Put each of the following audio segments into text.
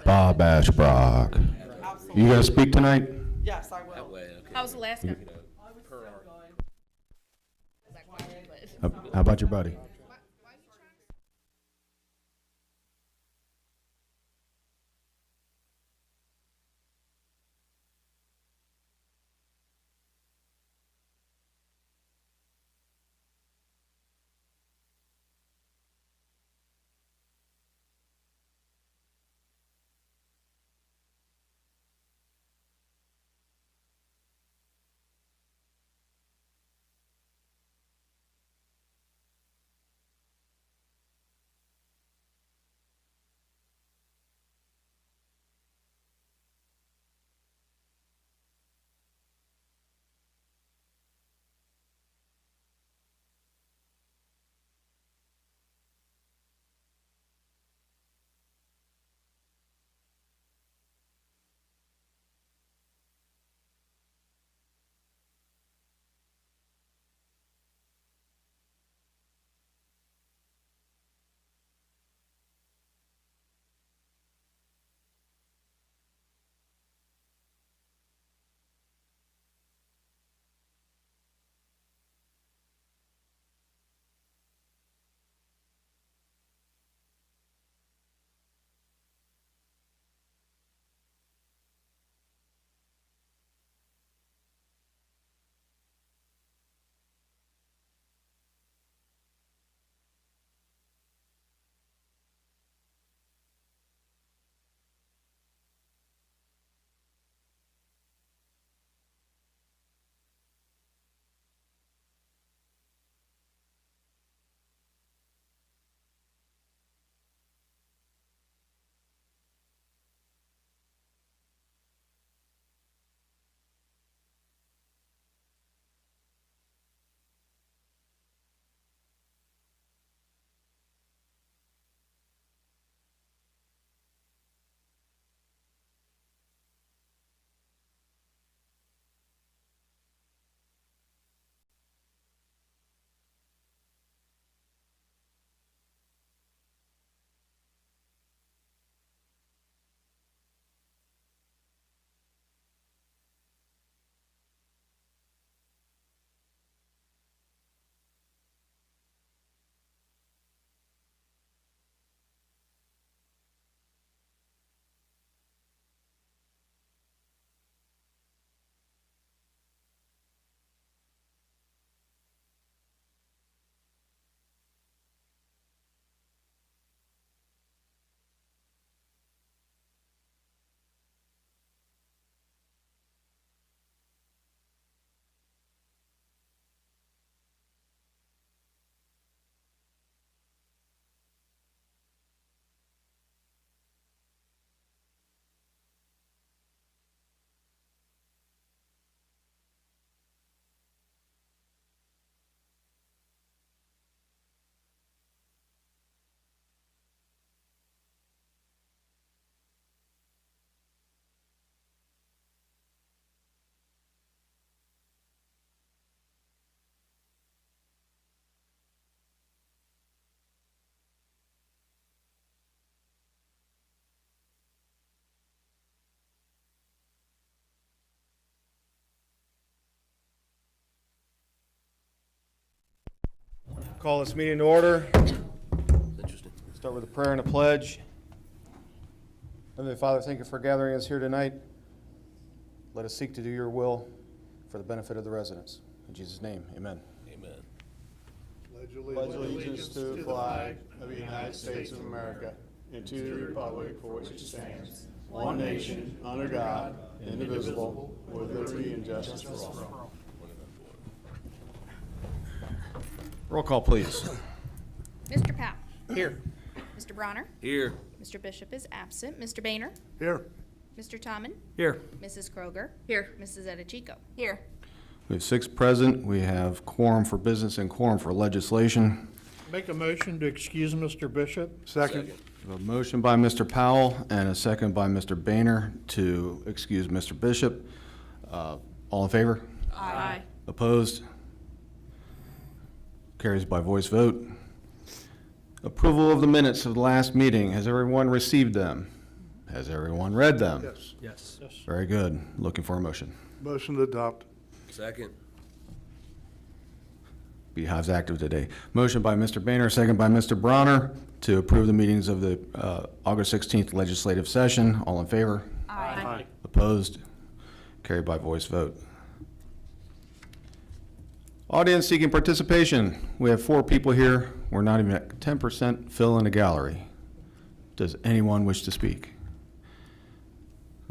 Bob Ashbrook. You gonna speak tonight? Yes, I will. How was Alaska? How about your buddy? Call this meeting to order. Start with a prayer and a pledge. Heavenly Father, thank you for gathering us here tonight. Let us seek to do your will for the benefit of the residents. In Jesus' name, amen. Amen. Pledge allegiance to the flag of the United States of America and to the republic for which it stands, one nation, under God, indivisible, with liberty and justice for all. Roll call, please. Mr. Powell. Here. Mr. Bronner. Here. Mr. Bishop is absent. Mr. Boehner. Here. Mr. Tommen. Here. Mrs. Kroger. Here. Mrs. Edichico. Here. We have 6 present. We have quorum for business and quorum for legislation. Make a motion to excuse Mr. Bishop. Second. We have a motion by Mr. Powell and a second by Mr. Boehner to excuse Mr. Bishop. All in favor? Aye. Opposed? Carries by voice vote. Approval of the minutes of the last meeting. Has everyone received them? Has everyone read them? Yes. Yes. Very good. Looking for a motion. Motion to adopt. Second. Beehive's active today. Motion by Mr. Boehner, second by Mr. Bronner to approve the meetings of the August 16th legislative session. All in favor? Aye. Opposed? Carried by voice vote. Audience seeking participation. We have 4 people here. We're not even at 10% fill in the gallery. Does anyone wish to speak?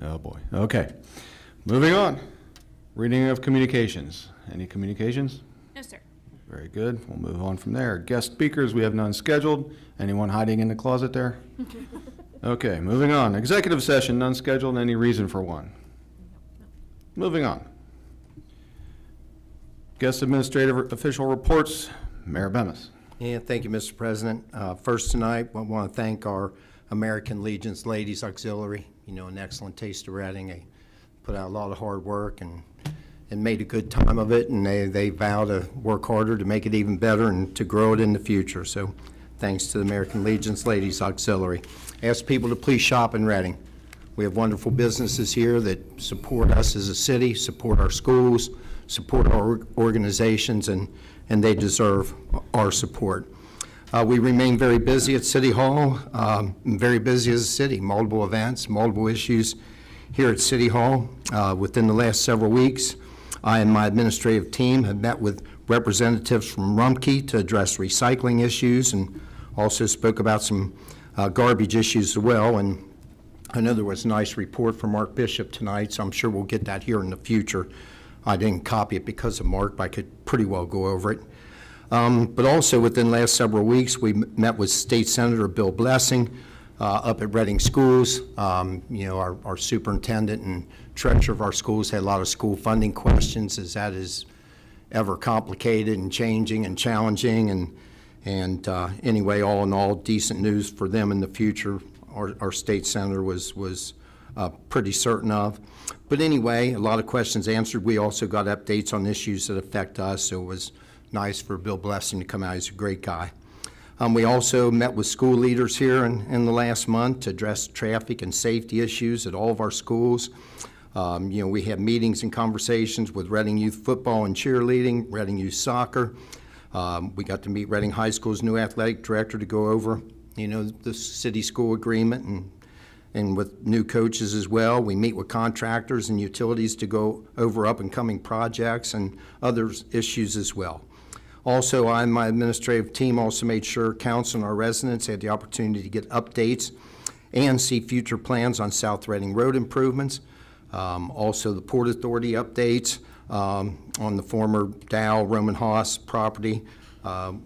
Oh, boy. Okay. Moving on. Reading of communications. Any communications? No, sir. Very good. We'll move on from there. Guest speakers, we have none scheduled. Anyone hiding in the closet there? Okay, moving on. Executive session, none scheduled. Any reason for one? Moving on. Guest administrative official reports. Mayor Bemis. Yeah, thank you, Mr. President. First tonight, I want to thank our American Legion's Ladies Auxiliary, an excellent taste of Reading. They put out a lot of hard work and made a good time of it, and they vow to work harder to make it even better and to grow it in the future. So thanks to the American Legion's Ladies Auxiliary. I ask people to please shop in Reading. We have wonderful businesses here that support us as a city, support our schools, support our organizations, and they deserve our support. We remain very busy at City Hall, very busy as a city, multiple events, multiple issues here at City Hall. Within the last several weeks, I and my administrative team have met with representatives from Rumpke to address recycling issues and also spoke about some garbage issues as well. And I know there was a nice report from Mark Bishop tonight, so I'm sure we'll get that here in the future. I didn't copy it because of Mark, but I could pretty well go over it. But also within the last several weeks, we met with State Senator Bill Blessing up at Reading Schools. Our superintendent and treasurer of our schools had a lot of school funding questions, as that is ever complicated and changing and challenging. And anyway, all in all, decent news for them in the future. Our state senator was pretty certain of. But anyway, a lot of questions answered. We also got updates on issues that affect us, so it was nice for Bill Blessing to come out. He's a great guy. We also met with school leaders here in the last month to address traffic and safety issues at all of our schools. We had meetings and conversations with Reading Youth Football and Cheerleading, Reading Youth Soccer. We got to meet Reading High School's new athletic director to go over, the city school agreement and with new coaches as well. We meet with contractors and utilities to go over up-and-coming projects and other issues as well. Also, I and my administrative team also made sure council and our residents had the opportunity to get updates and see future plans on South Reading Road improvements. Also, the Port Authority updates on the former Dow Roman Haas property,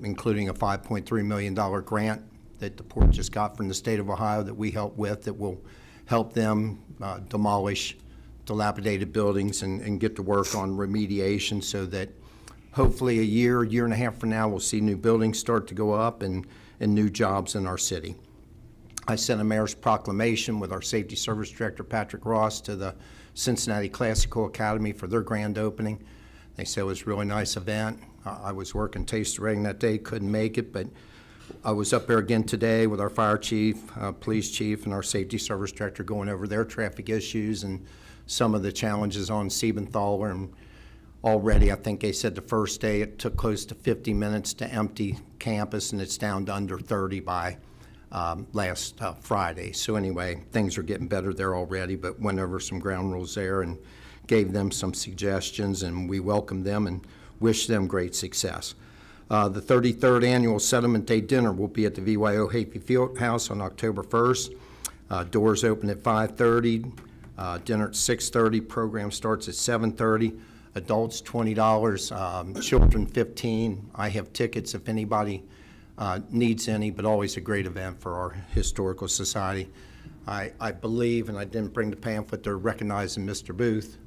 including a $5.3 million grant that the port just got from the state of Ohio that we help with, that will help them demolish dilapidated buildings and get to work on remediation, so that hopefully a year and a half from now, we'll see new buildings start to go up and new jobs in our city. I sent a mayor's proclamation with our safety service director, Patrick Ross, to the Cincinnati Classical Academy for their grand opening. They said it was a really nice event. I was working Taste of Reading that day, couldn't make it, but I was up there again today with our fire chief, police chief, and our safety service director going over their traffic issues and some of the challenges on Siebenthaler. And already, I think they said the first day it took close to 50 minutes to empty campus, and it's down to under 30 by last Friday. So anyway, things are getting better there already, but went over some ground rules there and gave them some suggestions, and we welcome them and wish them great success. The 33rd Annual Settlement Day Dinner will be at the VYO Hafey Fieldhouse on October 1st. Doors open at 5:30, dinner at 6:30, program starts at 7:30. Adults $20, children $15. I have tickets if anybody needs any, but always a great event for our historical society. I believe, and I didn't bring the pamphlet, they're recognizing Mr. Booth,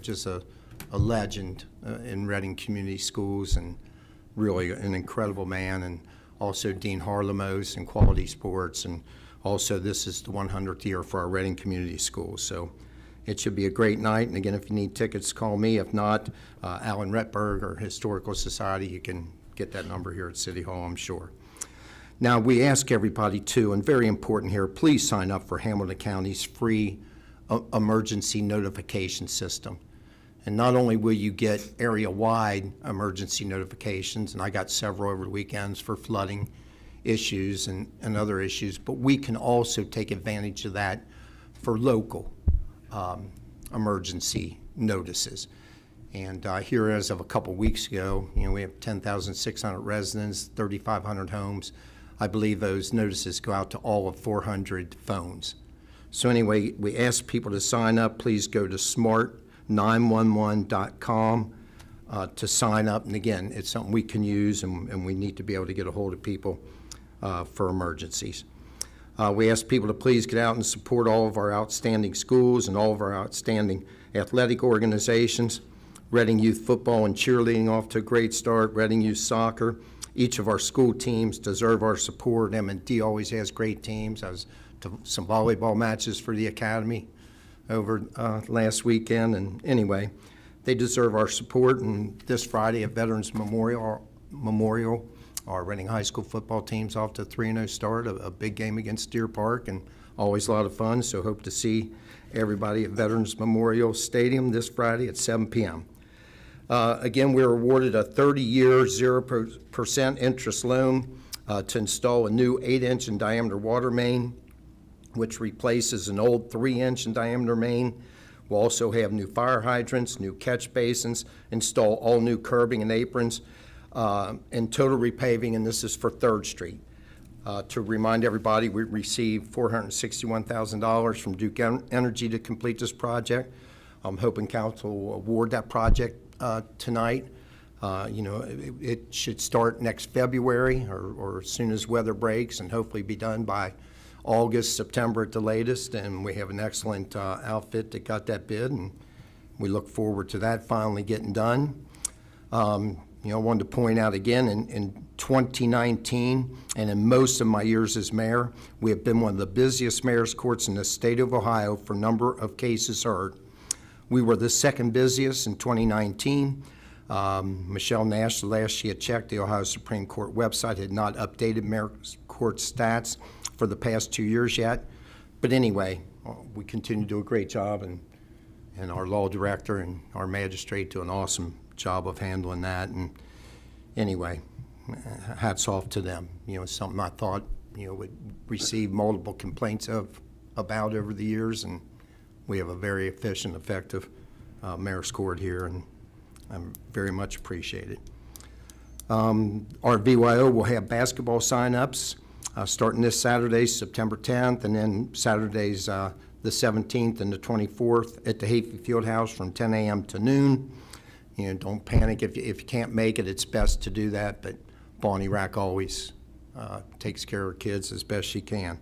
just a legend in Reading Community Schools, and really an incredible man, and also Dean Harlemos in Quality Sports, and also this is the 100th year for our Reading Community Schools. So it should be a great night, and again, if you need tickets, call me. If not, Alan Retberg or Historical Society, you can get that number here at City Hall, I'm sure. Now, we ask everybody too, and very important here, please sign up for Hamilton County's free emergency notification system. And not only will you get area-wide emergency notifications, and I got several over the weekends for flooding issues and other issues, but we can also take advantage of that for local emergency notices. And here, as of a couple weeks ago, we have 10,600 residents, 3,500 homes. I believe those notices go out to all of 400 phones. So anyway, we ask people to sign up. Please go to smart911.com to sign up. And again, it's something we can use, and we need to be able to get a hold of people for emergencies. We ask people to please get out and support all of our outstanding schools and all of our outstanding athletic organizations. Reading Youth Football and Cheerleading off to a great start. Reading Youth Soccer. Each of our school teams deserve our support. M&D always has great teams. I was to some volleyball matches for the academy over last weekend. And anyway, they deserve our support. And this Friday at Veterans Memorial, our Reading High School football team's off to a 3-0 start, a big game against Deer Park, and always a lot of fun. So hope to see everybody at Veterans Memorial Stadium this Friday at 7 p.m. Again, we were awarded a 30-year 0% interest loan to install a new 8-inch in diameter water main, which replaces an old 3-inch in diameter main. We'll also have new fire hydrants, new catch basins, install all new curbing and aprons, and total repaving, and this is for 3rd Street. To remind everybody, we received $461,000 from Duke Energy to complete this project. I'm hoping council will award that project tonight. It should start next February or as soon as weather breaks, and hopefully be done by August, September at the latest. And we have an excellent outfit that got that bid, and we look forward to that finally getting done. I wanted to point out again, in 2019, and in most of my years as mayor, we have been one of the busiest mayor's courts in the state of Ohio for number of cases heard. We were the 2nd busiest in 2019. Michelle Nash, the last she had checked, the Ohio Supreme Court website had not updated mayor's court stats for the past 2 years yet. But anyway, we continue to do a great job, and our law director and our magistrate do an awesome job of handling that. And anyway, hats off to them. It's something I thought would receive multiple complaints about over the years, and we have a very efficient, effective mayor's court here, and I very much appreciate it. Our VYO will have basketball sign-ups starting this Saturday, September 10th, and then Saturdays the 17th and the 24th at the Hayfie Fieldhouse from 10 a.m. to noon. Don't panic if you can't make it. It's best to do that, but Bonnie Rack always takes care of her kids as best she can.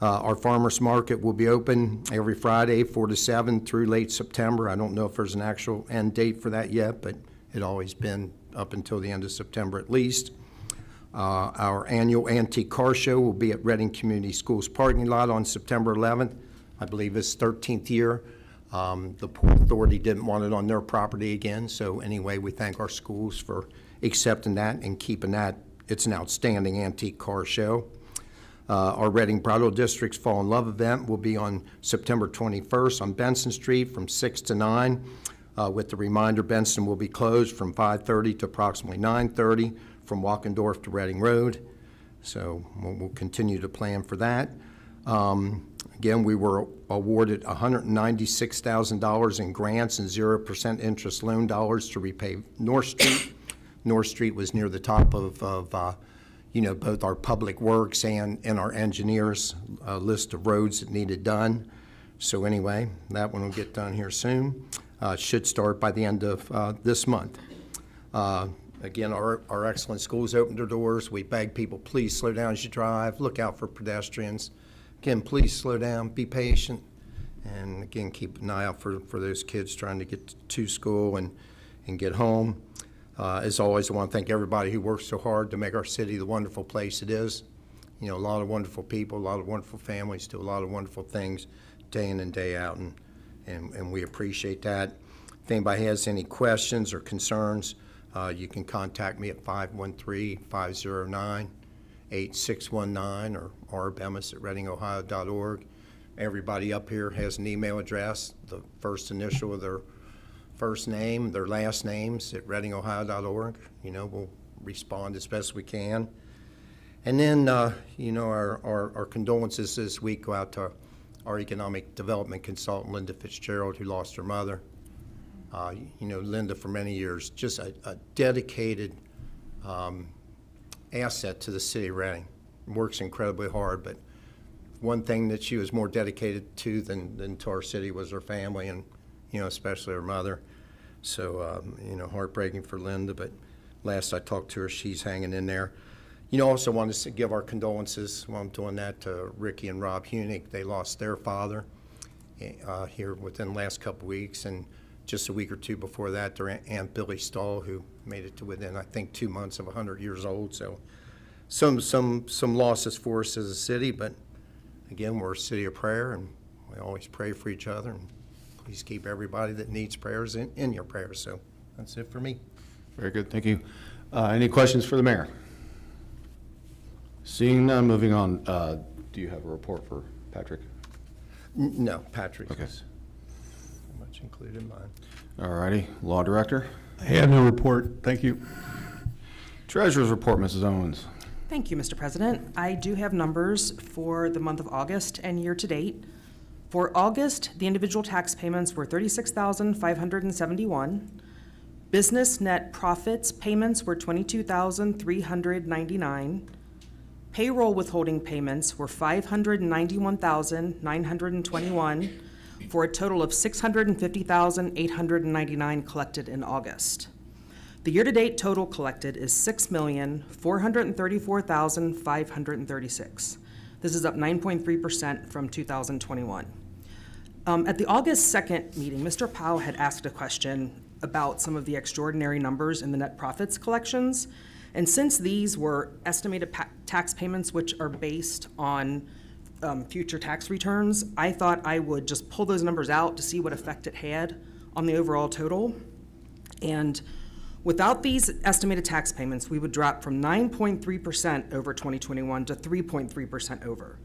Our farmers market will be open every Friday, 4 to 7 through late September. I don't know if there's an actual end date for that yet, but it's always been up until the end of September at least. Our annual antique car show will be at Reading Community Schools parking lot on September 11th. I believe it's 13th year. The Port Authority didn't want it on their property again, so anyway, we thank our schools for accepting that and keeping that. It's an outstanding antique car show. Our Reading Bridal District's Fall in Love event will be on September 21st on Benson Street from 6 to 9. With the reminder, Benson will be closed from 5:30 to approximately 9:30 from Walkendorf to Reading Road. So we'll continue to plan for that. Again, we were awarded $196,000 in grants and 0% interest loan dollars to repave North Street. North Street was near the top of both our public works and our engineers' list of roads that needed done. So anyway, that one will get done here soon. Should start by the end of this month. Again, our excellent schools opened their doors. We beg people, please slow down as you drive. Look out for pedestrians. Again, please slow down, be patient, and again, keep an eye out for those kids trying to get to school and get home. As always, I want to thank everybody who works so hard to make our city the wonderful place it is. A lot of wonderful people, a lot of wonderful families do a lot of wonderful things day in and day out, and we appreciate that. If anybody has any questions or concerns, you can contact me at 513-509-8255. 8619 or rbemis@readingohio.org. Everybody up here has an email address, the first initial of their first name, their last names at readingohio.org. We'll respond as best we can. And then, our condolences this week go out to our economic development consultant, Linda Fitzgerald, who lost her mother. Linda, for many years, just a dedicated asset to the city of Reading. Works incredibly hard, but one thing that she was more dedicated to than to our city was her family, and especially her mother. So heartbreaking for Linda, but last I talked to her, she's hanging in there. Also wanted to give our condolences while I'm doing that to Ricky and Rob Hunig. They lost their father here within the last couple weeks, and just a week or two before that, their Aunt Billy Stahl, who made it to within, I think, 2 months of 100 years old. So some losses for us as a city, but again, we're a city of prayer, and we always pray for each other. And please keep everybody that needs prayers in your prayers. So that's it for me. Very good, thank you. Any questions for the mayor? Seeing none, moving on. Do you have a report for Patrick? No, Patrick Okay. is pretty much included in mine. All righty, law director. I have no report. Thank you. Treasurer's report, Mrs. Owens. Thank you, Mr. President. I do have numbers for the month of August and year-to-date. For August, the individual tax payments were $36,571. Business net profits payments were $22,399. Payroll withholding payments were $591,921 for a total of $650,899 collected in August. The year-to-date total collected is $6,434,536. This is up 9.3% from 2021. At the August 2nd meeting, Mr. Powell had asked a question about some of the extraordinary numbers in the net profits collections. And since these were estimated tax payments, which are based on future tax returns, I thought I would just pull those numbers out to see what effect it had on the overall total. And without these estimated tax payments, we would drop from 9.3% over 2021 to 3.3% over,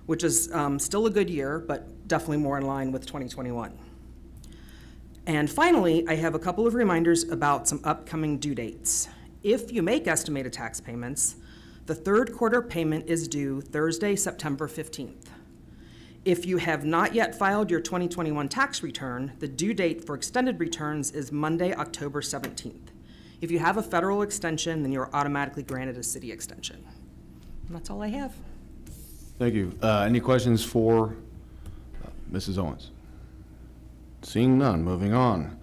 which is still a good year, but definitely more in line with 2021. And finally, I have a couple of reminders about some upcoming due dates. If you make estimated tax payments, the third quarter payment is due Thursday, September 15th. If you have not yet filed your 2021 tax return, the due date for extended returns is Monday, October 17th. If you have a federal extension, then you're automatically granted a city extension. And that's all I have. Thank you. Any questions for Mrs. Owens? Seeing none, moving on.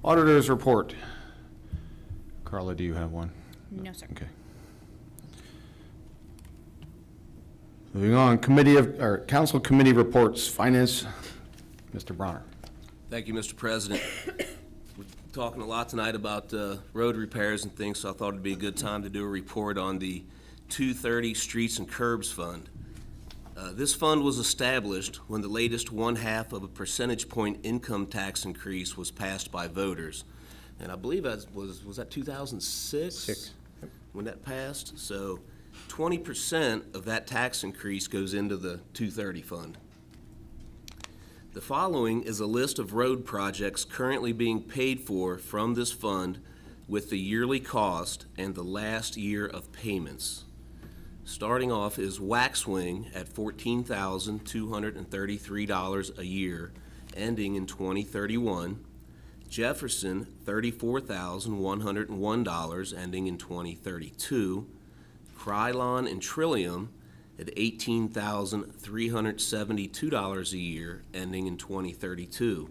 Auditor's report. Carla, do you have one? No, sir. Okay. Moving on, council committee reports, finance, Mr. Bronner. Thank you, Mr. President. We're talking a lot tonight about road repairs and things, so I thought it'd be a good time to do a report on the 230 Streets and Curbs Fund. This fund was established when the latest 1/2 of a percentage point income tax increase was passed by voters. And I believe that was that 2006? When that passed? So 20% of that tax increase goes into the 230 fund. The following is a list of road projects currently being paid for from this fund with the yearly cost and the last year of payments. Starting off is Waxwing at $14,233 a year, ending in 2031. Jefferson, $34,101, ending in 2032. Krylon and Trillium at $18,372 a year, ending in 2032.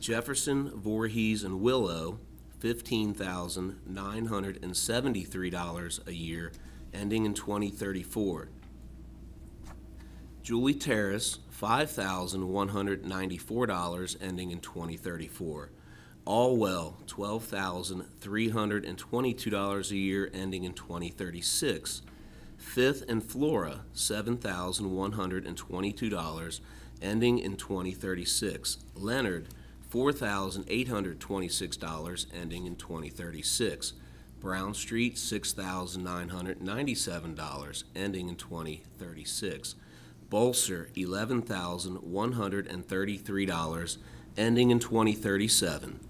Jefferson, Voorhees, and Willow, $15,973 a year, ending in 2034. Julie Terrace, $5,194, ending in 2034. Allwell, $12,322 a year, ending in 2036. Fifth and Flora, $7,122, ending in 2036. Leonard, $4,826, ending in 2036. Brown Street, $6,997, ending in 2036. Bolser, $11,133, ending in 2037.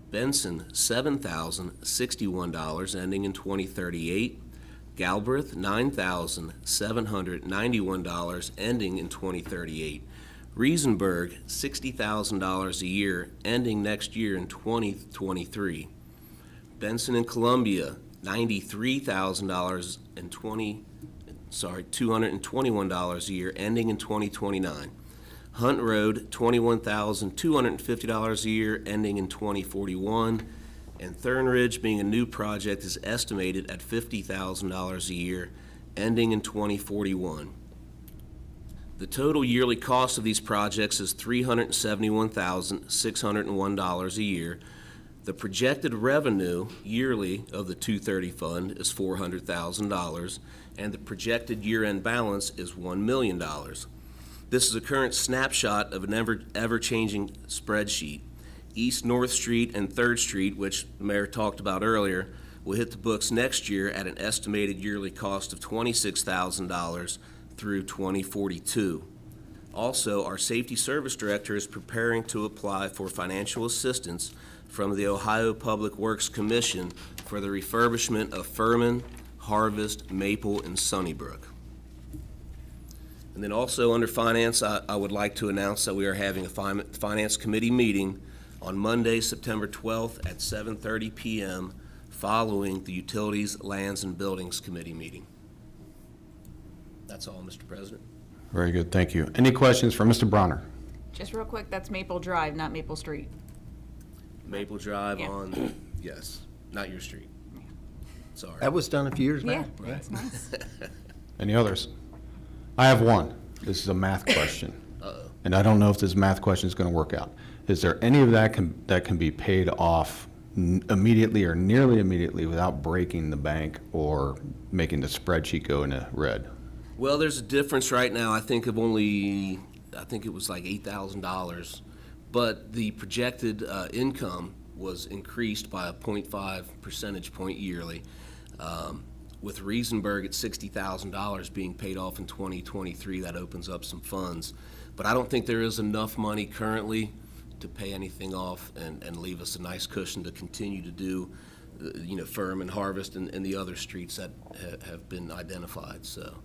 Benson, $7,061, ending in 2038. Galbraith, $9,791, ending in 2038. Riesenberg, $60,000 a year, ending next year in 2023. Benson and Columbia, $93,000 and $221 a year, ending in 2029. Hunt Road, $21,250 a year, ending in 2041. And Thorn Ridge, being a new project, is estimated at $50,000 a year, ending in 2041. The total yearly cost of these projects is $371,601 a year. The projected revenue yearly of the 230 fund is $400,000, and the projected year-end balance is $1 million. This is a current snapshot of an ever-changing spreadsheet. East North Street and 3rd Street, which the mayor talked about earlier, will hit the books next year at an estimated yearly cost of $26,000 through 2042. Also, our Safety Service Director is preparing to apply for financial assistance from the Ohio Public Works Commission for the refurbishment of Furman, Harvest, Maple, and Sunnybrook. And then also under Finance, I would like to announce that we are having a Finance Committee meeting on Monday, September 12th at 7:30 p.m. following the Utilities, Lands, and Buildings Committee meeting. That's all, Mr. President. Very good, thank you. Any questions for Mr. Bronner? Just real quick, that's Maple Drive, not Maple Street. Maple Drive Yeah. on, yes, not your street. Sorry. That was done a few years Yeah, back. that's nice. Any others? I have one. This is a math question. Uh-oh. And I don't know if this math question is going to work out. Is there any of that that can be paid off immediately or nearly immediately without breaking the bank or making the spreadsheet go into red? Well, there's a difference right now. I think it was like $8,000, but the projected income was increased by a 0.5 percentage point yearly. With Riesenberg at $60,000 being paid off in 2023, that opens up some funds. But I don't think there is enough money currently to pay anything off and leave us a nice cushion to continue to do, Firm and Harvest and the other streets that have been identified, so.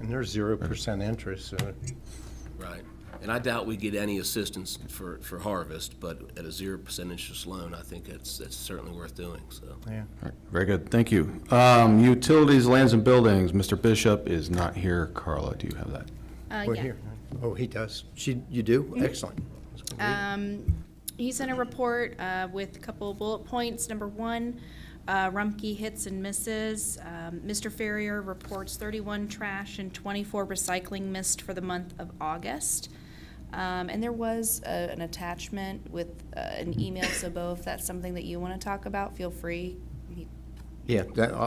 And there's 0% interest, so Right. And I doubt we get any assistance for Harvest, but at a 0% interest loan, I think that's certainly worth doing, so. yeah. All right, very good, thank you. Utilities, Lands, and Buildings, Mr. Bishop is not here. Carla, do you have that? Well, Yeah. here. Oh, he does. You do? Excellent. He sent a report with a couple of bullet points. Number one, Rumpke hits and misses. Mr. Ferrier reports 31 trash and 24 recycling missed for the month of August. And there was an attachment with an email, so Bo, if that's something that you want to talk about, feel free. Yeah,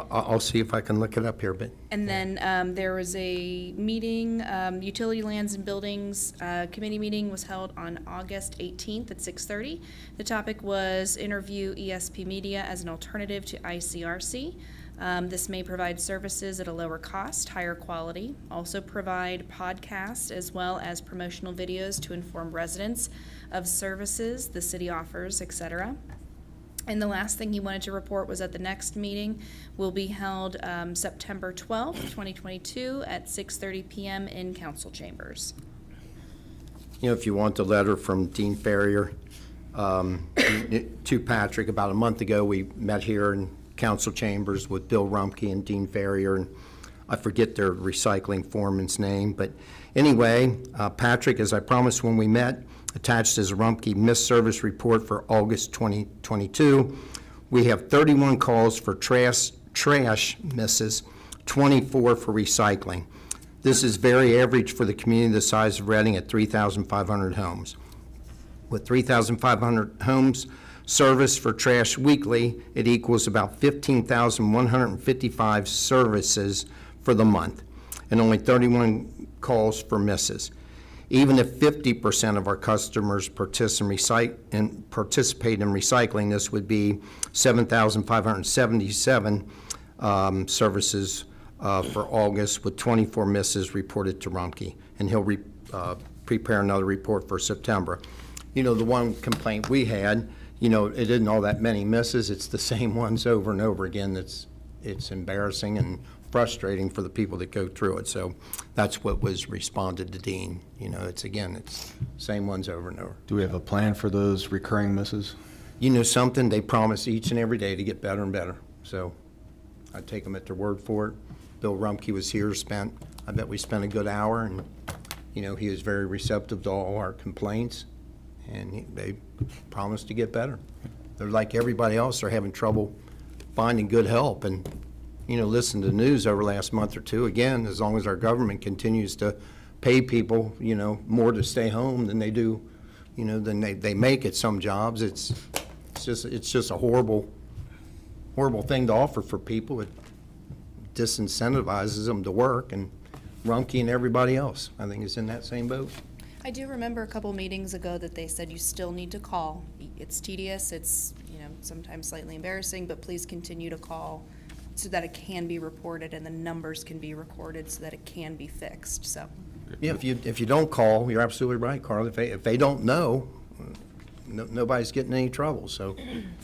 I'll see if I can look it up here, but And then there was a meeting, Utility Lands and Buildings Committee meeting was held on August 18th at 6:30. The topic was interview ESP Media as an alternative to ICRC. This may provide services at a lower cost, higher quality, also provide podcasts as well as promotional videos to inform residents of services the city offers, etc. And the last thing he wanted to report was that the next meeting will be held September 12th, 2022 at 6:30 p.m. in council chambers. if you want the letter from Dean Ferrier to Patrick, about a month ago, we met here in council chambers with Bill Rumpke and Dean Ferrier, and I forget their recycling foreman's name, but anyway, Patrick, as I promised when we met, attached is a Rumpke missed service report for August 2022. We have 31 calls for trash misses, 24 for recycling. This is very average for the community the size of Reading at 3,500 homes. With 3,500 homes serviced for trash weekly, it equals about 15,155 services for the month, and only 31 calls for misses. Even if 50% of our customers participate in recycling, this would be 7,577 services for August, with 24 misses reported to Rumpke. And he'll prepare another report for September. You know, the one complaint we had, you know, it isn't all that many misses. It's the same ones over and over again. It's embarrassing and frustrating for the people that go through it. So that's what was responded to Dean. You know, it's same ones over and over. Do we have a plan for those recurring misses? You know something, they promise each and every day to get better and better. So I take them at their word for it. Bill Rumpke was here, I bet we spent a good hour, and, you know, he was very receptive to all our complaints, and they promised to get better. They're like everybody else, they're having trouble finding good help. And, you know, listen to the news over the last month or two, again, as long as our government continues to pay people, you know, more to stay home than they do, you know, than they make at some jobs, it's just a horrible thing to offer for people. It disincentivizes them to work, and Rumpke and everybody else, I think, is in that same boat. I do remember a couple meetings ago that they said you still need to call. It's tedious, it's, you know, sometimes slightly embarrassing, but please continue to call so that it can be reported and the numbers can be recorded so that it can be fixed, so. Yeah, if you don't call, you're absolutely right, Carl. If they don't know, nobody's getting any trouble, so.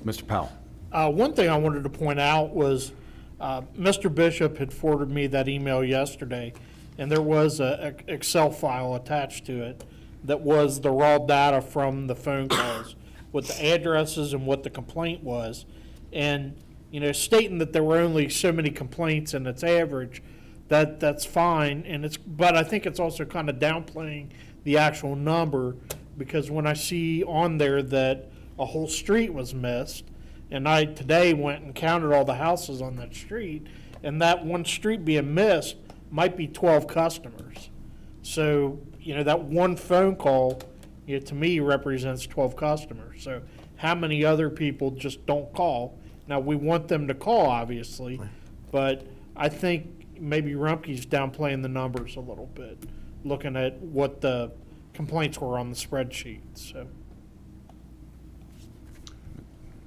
Mr. Powell? One thing I wanted to point out was Mr. Bishop had forwarded me that email yesterday, and there was a Excel file attached to it that was the raw data from the phone calls with the addresses and what the complaint was. And, you know, stating that there were only so many complaints and it's average, that's fine. But I think it's also kind of downplaying the actual number, because when I see on there that a whole street was missed, and I today went and counted all the houses on that street, and that one street being missed might be 12 customers. So, you know, that one phone call, you know, to me represents 12 customers. So how many other people just don't call? Now, we want them to call, obviously, but I think maybe Rumpke's downplaying the numbers a little bit, looking at what the complaints were on the spreadsheet, so.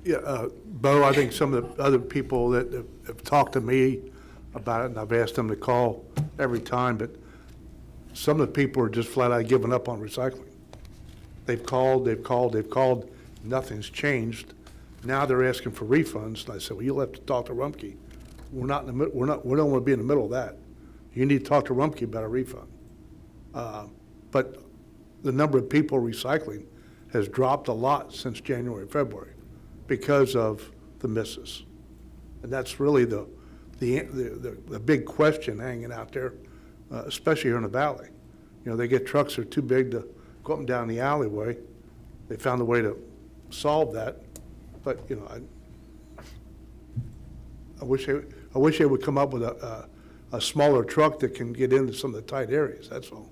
Yeah, Bo, I think some of the other people that have talked to me about it, and I've asked them to call every time, but some of the people are just flat out giving up on recycling. They've called, nothing's changed. Now they're asking for refunds, and I said, well, you'll have to talk to Rumpke. We don't want to be in the middle of that. You need to talk to Rumpke about a refund. But the number of people recycling has dropped a lot since January, February, because of the misses. And that's really the big question hanging out there, especially here in the valley. You know, they get trucks that are too big to go up and down the alleyway. They found a way to solve that, but, you know, I wish they would come up with a smaller truck that can get into some of the tight areas, that's all.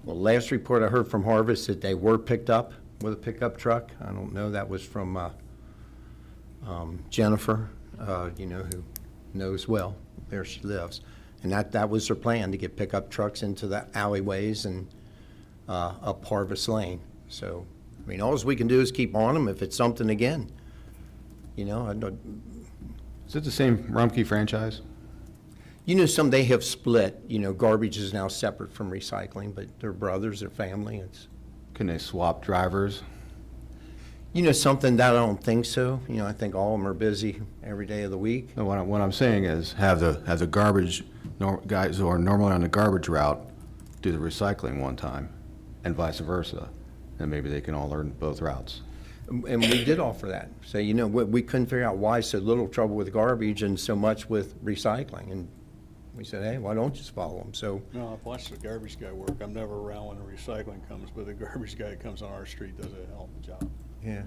Well, last report I heard from Harvest that they were picked up with a pickup truck. I don't know, that was from Jennifer, you know, who knows well where she lives. And that was their plan, to get pickup trucks into the alleyways and up Harvest Lane. So, I mean, all we can do is keep on them if it's something again. You know, I don't. Is it the same Rumpke franchise? You know, they have split. You know, garbage is now separate from recycling, but they're brothers, they're family. Can they swap drivers? You know, something that I don't think so. You know, I think all of them are busy every day of the week. No, what I'm saying is have the garbage guys who are normally on the garbage route do the recycling one time, and vice versa, and maybe they can all learn both routes. And we did offer that. So, you know, we couldn't figure out why so little trouble with garbage and so much with recycling. And we said, hey, why don't you just follow them? So, No, I've watched the garbage guy work. I'm never around when the recycling comes, but the garbage guy that comes on our street does a hell of a job. yeah.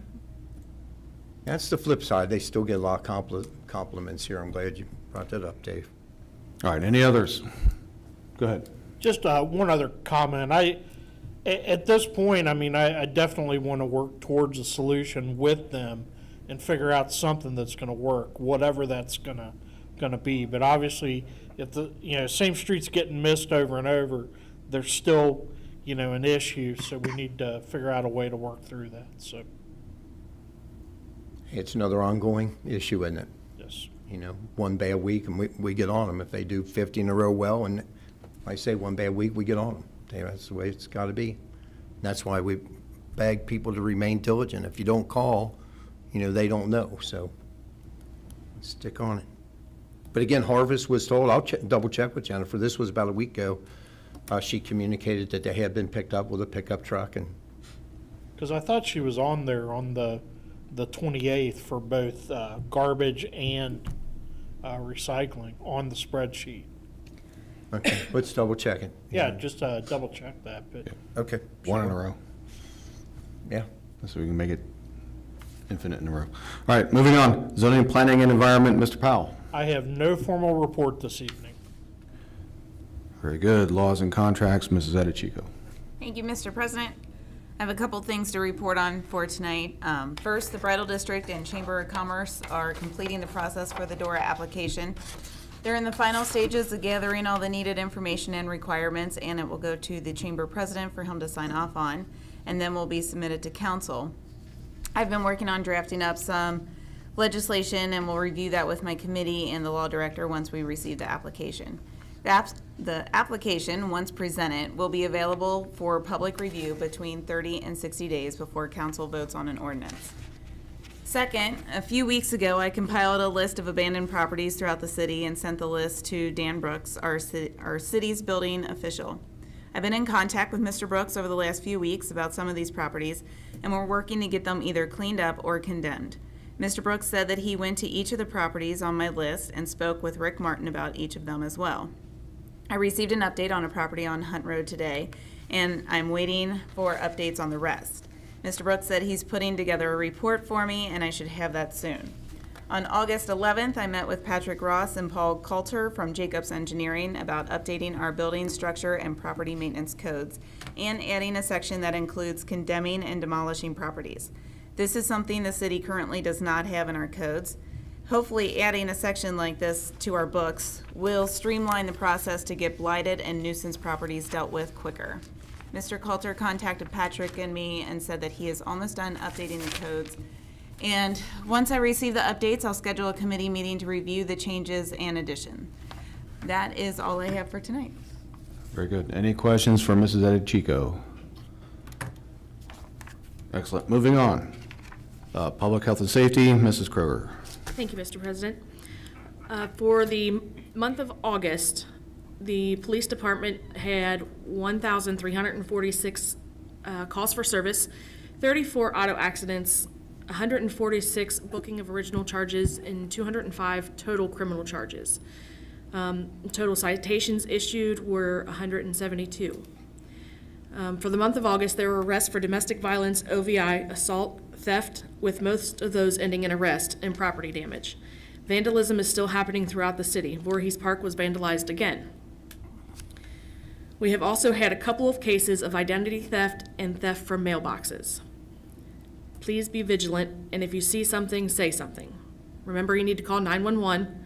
That's the flip side. They still get a lot of compliments here. I'm glad you brought that up, Dave. All right, any others? Go ahead. Just one other comment. At this point, I mean, I definitely want to work towards a solution with them and figure out something that's going to work, whatever that's going to be. But obviously, if the same street's getting missed over and over, they're still an issue, so we need to figure out a way to work through that, so, It's another ongoing issue, isn't it? yes. One bad week and we get on them. If they do 50 in a row well, and I say one bad week, we get on them. That's the way it's got to be. That's why we beg people to remain diligent. If you don't call, they don't know, so stick on it. But again, Harvest was told, I'll double check with Jennifer, this was about a week ago. She communicated that they had been picked up with a pickup truck, and Because I thought she was on there on the 28th for both garbage and recycling on the spreadsheet. okay, let's double check it. Yeah, just double check that, but Okay. One in a row, Yeah. so we can make it infinite in a row. All right, moving on. Zoning, Planning, and Environment, Mr. Powell. I have no formal report this evening. Very good. Laws and Contracts, Mrs. Edichico. Thank you, Mr. President. I have a couple things to report on for tonight. First, the Bridal District and Chamber of Commerce are completing the process for the DORA application. They're in the final stages of gathering all the needed information and requirements, and it will go to the Chamber President for him to sign off on, and then will be submitted to Council. I've been working on drafting up some legislation, and we'll review that with my committee and the Law Director once we receive the application. The application, once presented, will be available for public review between 30 and 60 days before council votes on an ordinance. Second, a few weeks ago, I compiled a list of abandoned properties throughout the city and sent the list to Dan Brooks, our city's building official. I've been in contact with Mr. Brooks over the last few weeks about some of these properties, and we're working to get them either cleaned up or condemned. Mr. Brooks said that he went to each of the properties on my list and spoke with Rick Martin about each of them as well. I received an update on a property on Hunt Road today, and I'm waiting for updates on the rest. Mr. Brooks said he's putting together a report for me, and I should have that soon. On August 11th, I met with Patrick Ross and Paul Coulter from Jacobs Engineering about updating our building structure and property maintenance codes, and adding a section that includes condemning and demolishing properties. This is something the city currently does not have in our codes. Hopefully, adding a section like this to our books will streamline the process to get blighted and nuisance properties dealt with quicker. Mr. Coulter contacted Patrick and me and said that he is almost done updating the codes. And once I receive the updates, I'll schedule a committee meeting to review the changes and addition. That is all I have for tonight. Very good. Any questions for Mrs. Edichico? Excellent. Moving on. Public Health and Safety, Mrs. Kroger. Thank you, Mr. President. For the month of August, the police department had 1,346 calls for service, 34 auto accidents, 146 booking of original charges, and 205 total criminal charges. Total citations issued were 172. For the month of August, there were arrests for domestic violence, OVI, assault, theft, with most of those ending in arrest and property damage. Vandalism is still happening throughout the city. Voorhees Park was vandalized again. We have also had a couple of cases of identity theft and theft from mailboxes. Please be vigilant, and if you see something, say something. Remember, you need to call 911,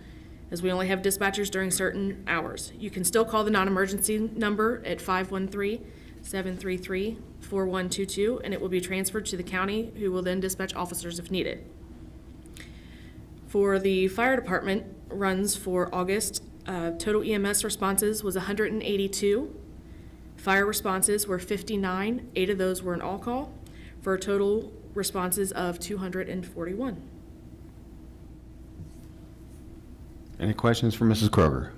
as we only have dispatchers during certain hours. You can still call the non-emergency number at 513-733-4122, and it will be transferred to the county, who will then dispatch officers if needed. For the fire department runs for August, total EMS responses was 182. Fire responses were 59. 8 of those were an all-call, for a total responses of 241. Any questions for Mrs. Kroger?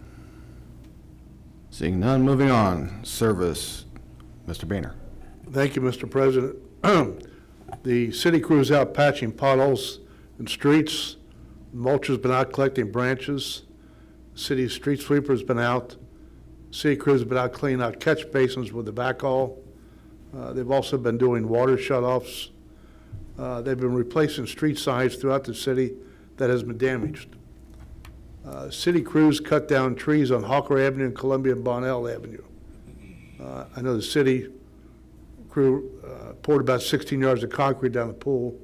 Seeing none, moving on. Service, Mr. Boehner. Thank you, Mr. President. The city crew's out patching potholes and streets. Mulcher's been out collecting branches. City street sweeper's been out. City crew's been out cleaning out catch basins with the backhoe. They've also been doing water shutoffs. They've been replacing street signs throughout the city that has been damaged. City crews cut down trees on Hawker Avenue and Columbia and Bonnell Avenue. I know the city crew poured about 16 yards of concrete down the pool.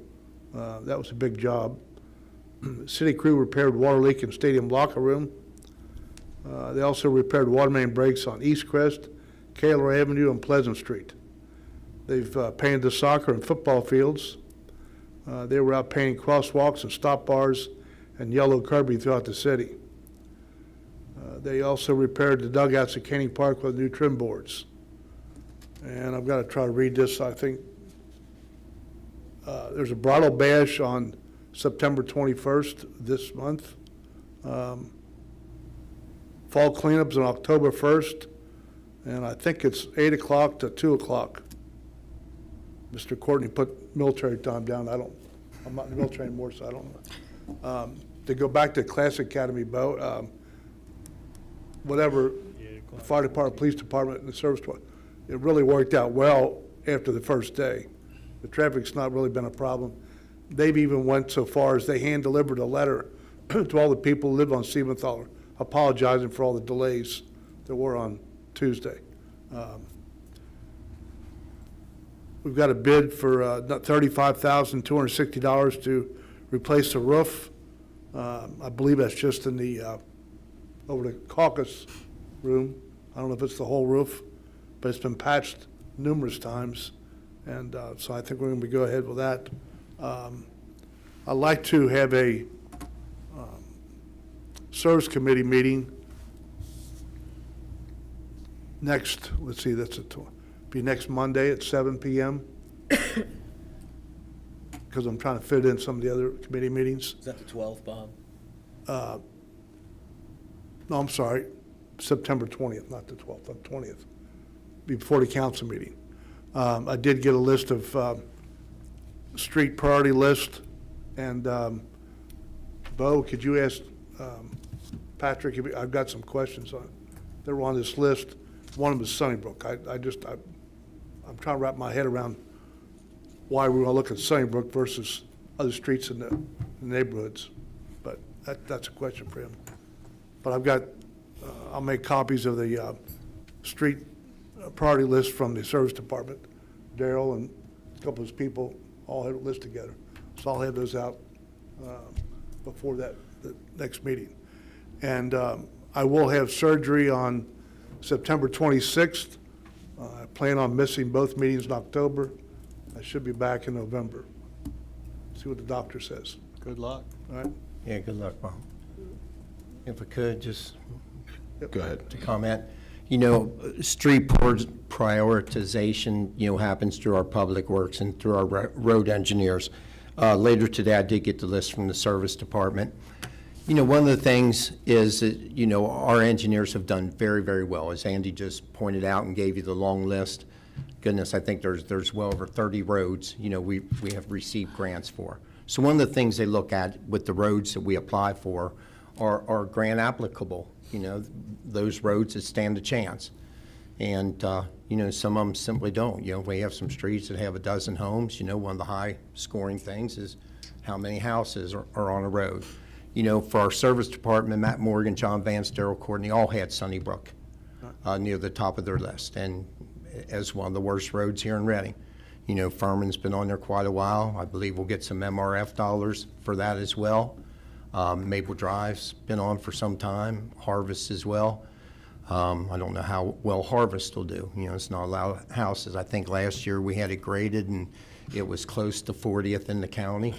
That was a big job. City crew repaired water leak in stadium locker room. They also repaired water main breaks on East Crest Kaler Avenue and Pleasant Street. They've painted the soccer and football fields. They were out painting crosswalks and stop bars and yellow curbing throughout the city. They also repaired the dugouts at Canning Park with new trim boards. And I've got to try to read this, I think. There's a bridal bash on September 21st this month. Fall cleanups on October 1st, and I think it's 8 o'clock to 2 o'clock. Mr. Courtney put military time down. I'm not in the military anymore, so I don't know. To go back to Classic Academy, Bo, whatever, fire department, police department, and the service department, it really worked out well after the first day. The traffic's not really been a problem. They've even went so far as they hand-delivered a letter to all the people who live on Siebenthaler, apologizing for all the delays that were on Tuesday. We've got a bid for $35,260 to replace the roof. I believe that's just in the over the caucus room. I don't know if it's the whole roof, but it's been patched numerous times, and so I think we're going to go ahead with that. I'd like to have a service committee meeting next, let's see, be next Monday at 7 p.m. because I'm trying to fit in some of the other committee meetings. Is that the 12th, Bob? No, I'm sorry, September 20th, not the 12th, the 20th, before the council meeting. I did get a list of street priority list, and Bo, could you ask Patrick, I've got some questions on, that were on this list. One of them is Sunnybrook. I'm trying to wrap my head around why we're going to look at Sunnybrook versus other streets in the neighborhoods. But that's a question for him. But I've got, I'll make copies of the street priority list from the service department. Daryl and a couple of his people all had a list together. So I'll have those out before the next meeting. And I will have surgery on September 26th. I plan on missing both meetings in October. I should be back in November. See what the doctor says. Good luck. All right? Yeah, good luck, Bob. If I could, just Go ahead. to comment. You know, street prioritization, you know, happens through our public works and through our road engineers. Later today, I did get the list from the service department. You know, one of the things is that, you know, our engineers have done very, very well. As Andy just pointed out and gave you the long list, goodness, I think there's well over 30 roads, you know, we have received grants for. So one of the things they look at with the roads that we apply for are grant applicable, you know, those roads that stand a chance. And, you know, some of them simply don't. You know, we have some streets that have a dozen homes. You know, one of the high scoring things is how many houses are on a road. You know, for our service department, Matt Morgan, John Vance, Daryl Courtney, all had Sunnybrook near the top of their list, and as one of the worst roads here in Reading. You know, Furman's been on there quite a while. I believe we'll get some MRF dollars for that as well. Maple Drive's been on for some time, Harvest as well. I don't know how well Harvest will do. You know, it's not a lot of houses. I think last year we had it graded and it was close to 40th in the county.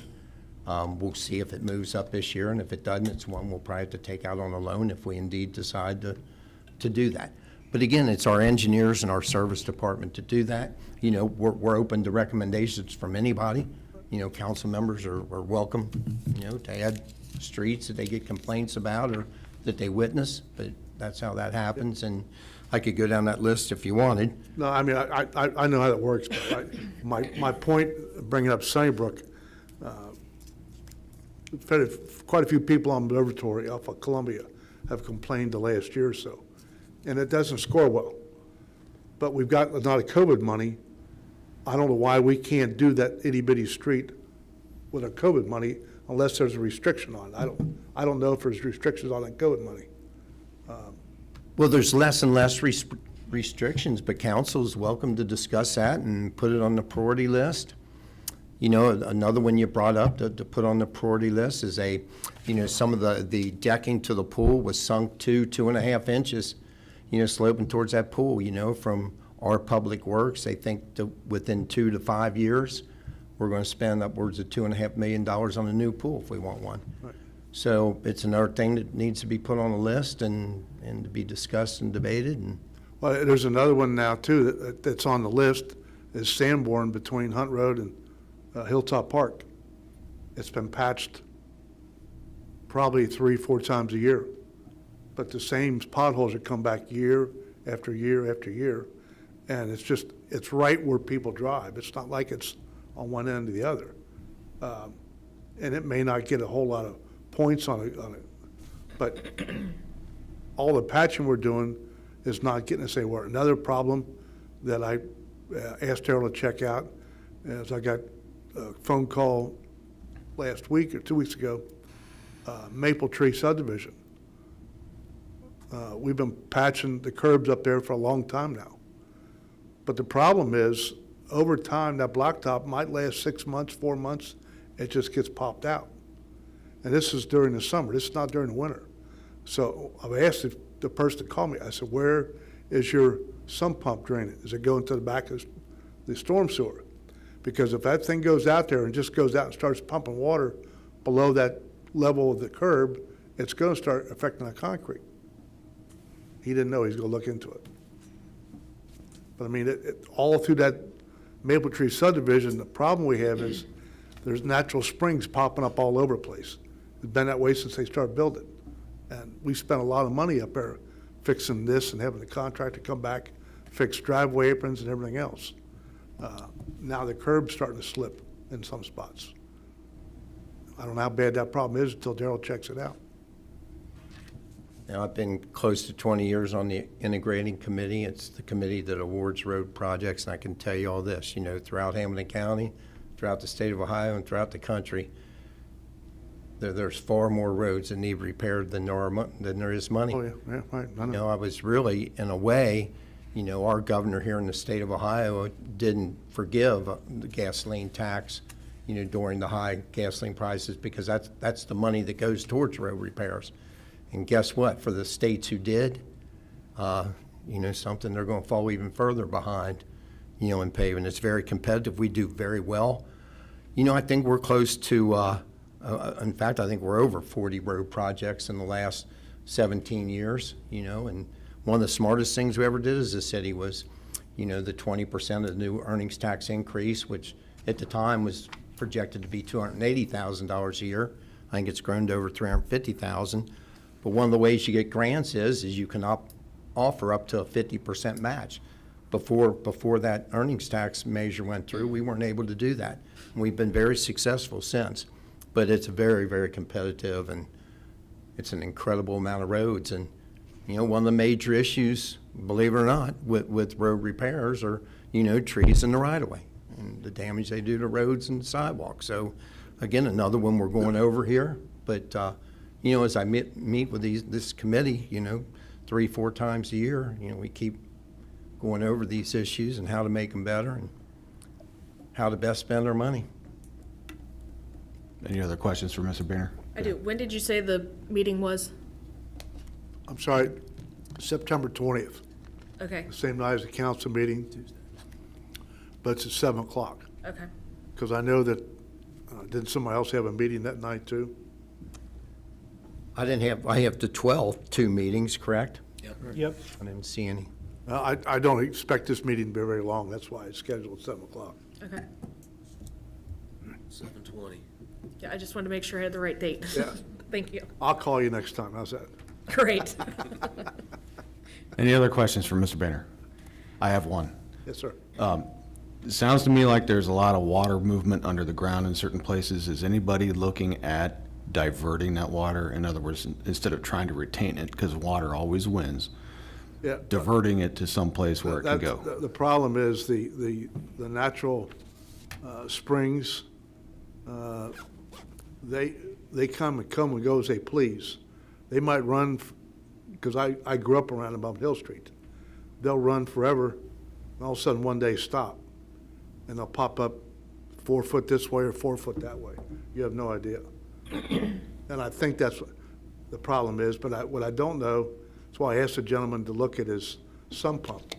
We'll see if it moves up this year, and if it doesn't, it's one we'll probably have to take out on a loan if we indeed decide to do that. But again, it's our engineers and our service department to do that. You know, we're open to recommendations from anybody. You know, council members are welcome, you know, to add streets that they get complaints about or that they witness, but that's how that happens. And I could go down that list if you wanted. No, I mean, I know how that works, but my point of bringing up Sunnybrook, quite a few people on Observatory off of Columbia have complained the last year or so, and it doesn't score well. But we've got a lot of COVID money. I don't know why we can't do that itty-bitty street with our COVID money unless there's a restriction on it. I don't know if there's restrictions on that COVID money. Well, there's less and less restrictions, but council's welcome to discuss that and put it on the priority list. You know, another one you brought up to put on the priority list is you know, some of the decking to the pool was sunk 2.5 inches. sloping towards that pool, from our public works. They think that within 2 to 5 years, we're going to spend upwards of $2.5 million on a new pool if we want one. Right. So it's another thing that needs to be put on a list and to be discussed and debated. And Well, there's another one now too that's on the list, is Sanborn between Hunt Road and Hilltop Park. It's been patched probably 3-4 times a year, but the same potholes that come back year after year after year, and it's right where people drive. It's not like it's on one end or the other, and it may not get a whole lot of points on it, but all the patching we're doing is not getting us anywhere. Another problem that I asked Darrell to check out is I got a phone call last week or 2 weeks ago, Maple Tree subdivision. We've been patching the curbs up there for a long time now. But the problem is, over time, that blacktop might last 6 months, 4 months, it just gets popped out. And this is during the summer, this is not during the winter. So I've asked the person to call me, I said, where is your sump pump draining? Is it going to the back of the storm sewer? Because if that thing goes out there and just goes out and starts pumping water below that level of the curb, it's going to start affecting the concrete. He didn't know, he's going to look into it. But I mean, all through that Maple Tree subdivision, the problem we have is there's natural springs popping up all over the place. It's been that way since they started building. And we spent a lot of money up there fixing this and having the contractor come back, fix driveway aprons and everything else. Now the curb's starting to slip in some spots. I don't know how bad that problem is until Darrell checks it out. Now, I've been close to 20 years on the integrating committee. It's the committee that awards road projects, and I can tell you all this, throughout Hamilton County, throughout the state of Ohio, and throughout the country, there's far more roads that need repaired than there is money. Oh, yeah, right. I know. I was really, in a way, our governor here in the state of Ohio didn't forgive the gasoline tax, during the high gasoline prices, because that's the money that goes towards road repairs. And guess what? For the states who did, something, they're going to fall even further behind, in paving. It's very competitive. We do very well. I think we're close to, in fact, I think we're over 40 road projects in the last 17 years, and one of the smartest things we ever did as a city was, the 20% of the new earnings tax increase, which at the time was projected to be $280,000 a year. I think it's grown to over $350,000. But one of the ways you get grants is you can offer up to a 50% match. Before that earnings tax measure went through, we weren't able to do that. And we've been very successful since. But it's very, very competitive, and it's an incredible amount of roads. And, one of the major issues, believe it or not, with road repairs are, trees in the right-of-way and the damage they do to roads and sidewalks. So, again, another one we're going over here. But, as I meet with this committee, 3-4 times a year, we keep going over these issues and how to make them better and how to best spend our money. Any other questions for Mr. Boehner? I do. When did you say the meeting was? I'm sorry, September 20th, Okay, the same night as the council meeting, but it's at 7 o'clock. okay. Because I know that, didn't somebody else have a meeting that night too? I have the 12th, 2 meetings, correct? Yep. I didn't see any. I don't expect this meeting to be very long, that's why it's scheduled at 7 o'clock. Okay. 7:20. Yeah, I just wanted to make sure I had the right date. Yeah. Thank you. I'll call you next time, how's that? Great. Any other questions for Mr. Boehner? I have one. Yes, sir. It sounds to me like there's a lot of water movement under the ground in certain places. Is anybody looking at diverting that water? In other words, instead of trying to retain it, because water always wins, Yeah. diverting it to some place where it can go? The problem is the natural springs, they come and go as they please. They might run, because I grew up around above Hill Street. They'll run forever, and all of a sudden one day stop. And they'll pop up 4 foot this way or 4 foot that way. You have no idea. And I think that's what the problem is, but what I don't know, That's why I asked the gentleman to look at his sump pump,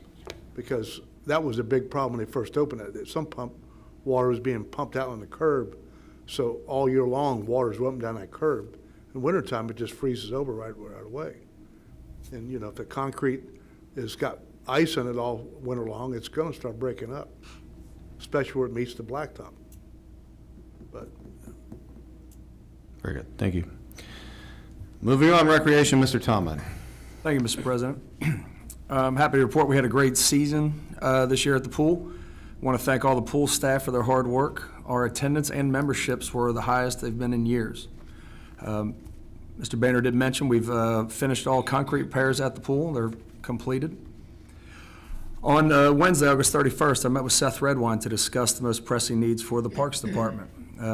because that was a big problem when they first opened it. The sump pump water was being pumped out on the curb, so all year long, water's running down that curb. In wintertime, it just freezes over right away. And, you know, if the concrete has got ice in it all winter long, it's gonna start breaking up, especially where it meets the blacktop. But Very good, thank you. Moving on, recreation, Mr. Tomlin. Thank you, Mr. President. I'm happy to report we had a great season this year at the pool. I want to thank all the pool staff for their hard work. Our attendance and memberships were the highest they've been in years. Mr. Boehner did mention we've finished all concrete repairs at the pool. They're completed. On Wednesday, August 31st, I met with Seth Redwine to discuss the most pressing needs for the Parks Department.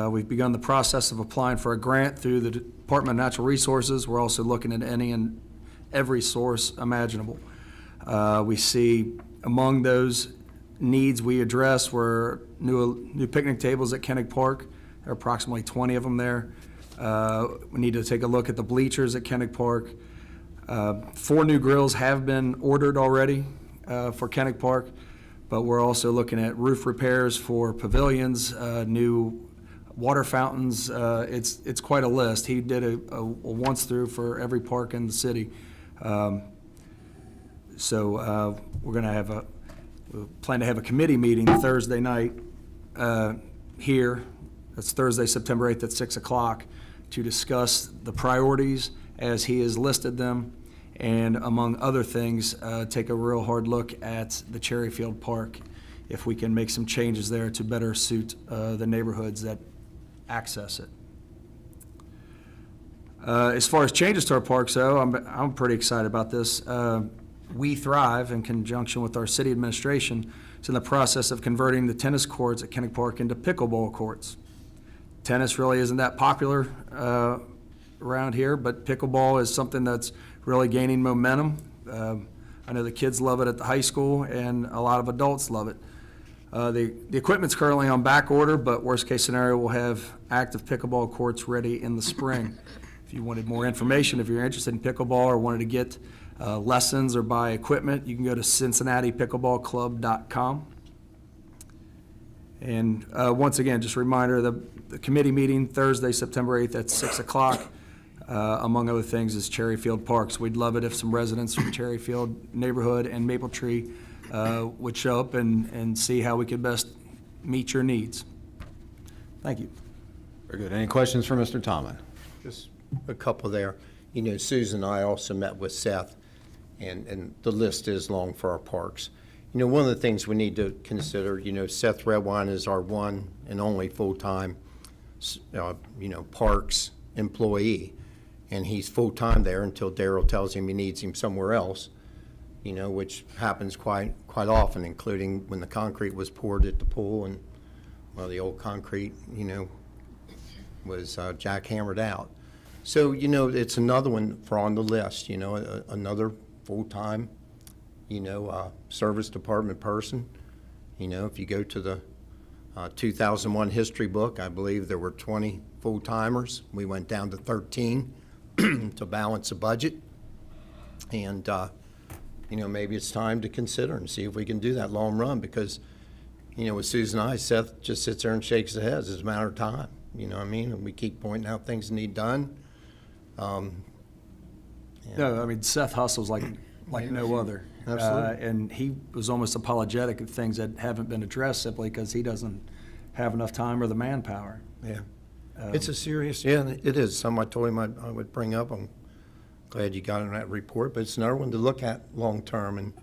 We've begun the process of applying for a grant through the Department of Natural Resources. We're also looking at any and every source imaginable. We see among those needs we address were new picnic tables at Kenneck Park. There are approximately 20 of them there. We need to take a look at the bleachers at Kenneck Park. 4 new grills have been ordered already for Kenneck Park, but we're also looking at roof repairs for pavilions, new water fountains. It's quite a list. He did a once through for every park in the city. So we're going to plan to have a committee meeting Thursday night here. That's Thursday, September 8th at 6 o'clock to discuss the priorities as he has listed them, and among other things, take a real hard look at the Cherryfield Park, if we can make some changes there to better suit the neighborhoods that access it. As far as changes to our parks, though, I'm pretty excited about this. We Thrive, in conjunction with our city administration, is in the process of converting the tennis courts at Kenneck Park into pickleball courts. Tennis really isn't that popular around here, but pickleball is something that's really gaining momentum. I know the kids love it at the high school, and a lot of adults love it. The equipment's currently on back order, but worst case scenario, we'll have active pickleball courts ready in the spring. If you wanted more information, if you're interested in pickleball or wanted to get lessons or buy equipment, you can go to CincinnatiPickleballClub.com. And once again, just a reminder, the committee meeting Thursday, September 8th at 6 o'clock, among other things, is Cherryfield Parks. We'd love it if some residents from Cherryfield neighborhood and Maple Tree would show up and see how we could best meet your needs. Thank you. Very good. Any questions for Mr. Tomlin? Just a couple there. You know, Susan and I also met with Seth, and the list is long for our parks. You know, one of the things we need to consider, you know, Seth Redwine is our one and only full-time, parks employee, and he's full-time there until Darrell tells him he needs him somewhere else, you know, which happens quite often, including when the concrete was poured at the pool and, well, the old concrete, you know, was jackhammered out. So, you know, it's another one for on the list, you know, another full-time, you know, service department person. You know, if you go to the 2001 history book, I believe there were 20 full-timers. We went down to 13 to balance the budget. And, you know, maybe it's time to consider and see if we can do that long run, because, you know, with Susan and I, Seth just sits there and shakes his head. It's a matter of time, you know what I mean? And we keep pointing out things that need done. No, I mean, Seth hustles like no other. Absolutely. And he was almost apologetic of things that haven't been addressed simply because he doesn't have enough time or the manpower. Yeah. It's a serious, yeah, it is. Some I told him I would bring up. I'm glad you got in that report, but it's another one to look at long-term. And,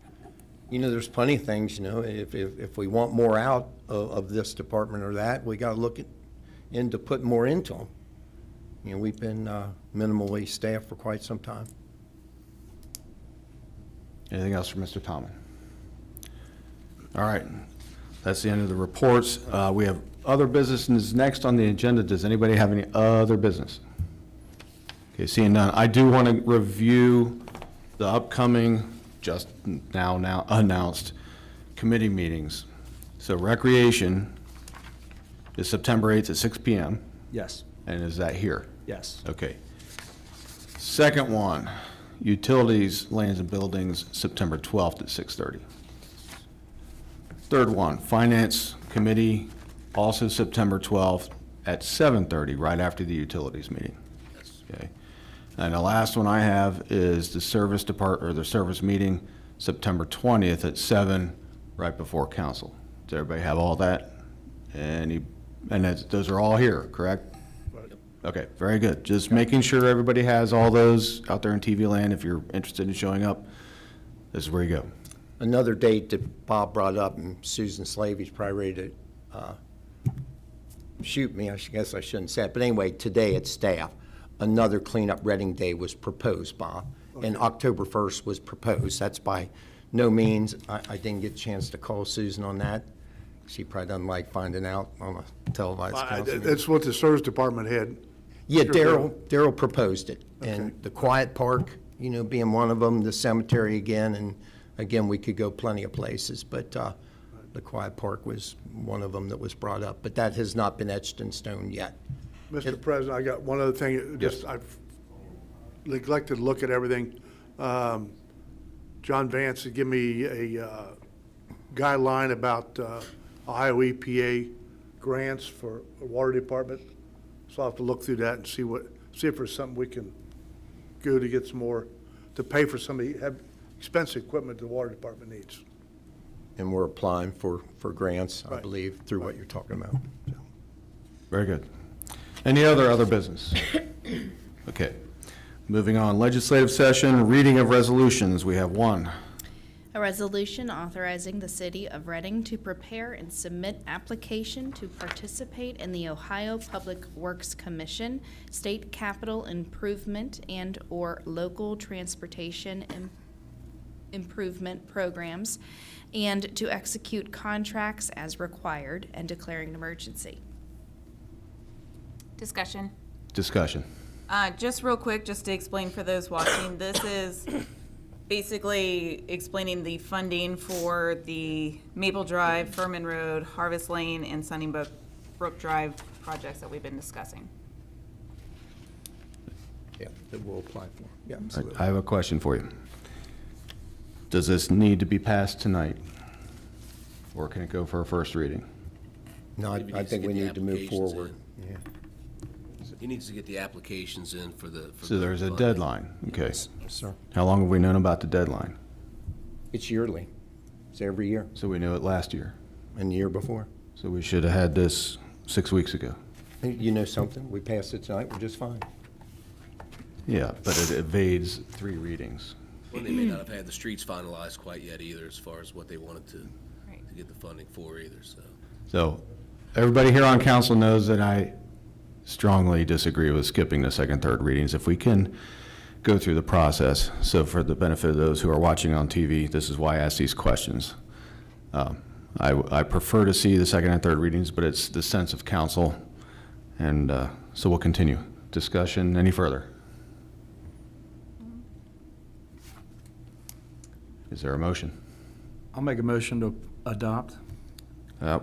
you know, there's plenty of things, you know, if we want more out of this department or that, we got to look into putting more into them. You know, we've been minimally staffed for quite some time. Anything else for Mr. Tomlin? All right, that's the end of the reports. We have other business next on the agenda. Does anybody have any other business? Okay, seeing none. I do want to review the upcoming, just now announced committee meetings. So recreation is September 8th at 6 p.m. Yes, And is that here? yes. Okay. Second one, Utilities, Lands and Buildings, September 12th at 6:30. Third one, Finance Committee, also September 12th at 7:30, right after the Utilities meeting. Okay. And the last one I have is the Service Department, or the Service Meeting, September 20th at 7, right before Council. Does everybody have all that? And those are all here, correct? Right. Okay, very good. Just making sure everybody has all those out there in TV land. If you're interested in showing up, this is where you go. Another date that Bob brought up, and Susan Slavy's probably ready to shoot me, I guess I shouldn't say it, but anyway, today at staff, another cleanup Reading Day was proposed, Bob, and October 1st was proposed. That's by no means, I didn't get a chance to call Susan on that. She probably doesn't like finding out on a televised council meeting. That's what the service department had. Yeah, Sure. Daryl proposed it, Okay. and the quiet park, being one of them, the cemetery again, and again, we could go plenty of places, but the quiet park was one of them that was brought up, but that has not been etched in stone yet. Mr. President, I got one other thing, just, I've neglected to look at everything. John Vance had given me a guideline about Ohio EPA grants for the water department. So I'll have to look through that and see if there's something we can go to get some more, to pay for some of the expensive equipment the water department needs. And we're applying for grants, I Right. believe, through what you're talking about. So. Very good. Any other business? Okay. Moving on, legislative session, reading of resolutions. We have one. A resolution authorizing the City of Reading to prepare and submit application to participate in the Ohio Public Works Commission, State Capital Improvement and/or Local Transportation Improvement Programs, and to execute contracts as required and declaring an emergency. Discussion. Discussion. Just real quick, just to explain for those watching, this is basically explaining the funding for the Maple Drive, Furman Road, Harvest Lane, and Sunnybrook Drive projects that we've been discussing. Yeah, that we'll apply for. Yeah, absolutely. I have a question for you. Does this need to be passed tonight? Or can it go for a first reading? No, Maybe I just think get we the need to move applications forward. Yeah. He needs to get the applications in for the. So there's a funding. deadline, okay. Yes, sir. How long have we known about the deadline? It's yearly. It's every year, So we knew it last year. and the year before. So we should have had this 6 weeks ago. You know something? We passed it tonight, we're just fine. Yeah, but it evades 3 readings. Well, they may not have had the streets finalized quite yet either, as far as what they wanted to Right. get the funding for either, so. So everybody here on council knows that I strongly disagree with skipping the second, third readings if we can go through the process. So for the benefit of those who are watching on TV, this is why I ask these questions. I prefer to see the second and third readings, but it's the sense of council. And so we'll continue. Discussion, any further? Is there a motion? I'll make a motion to adopt.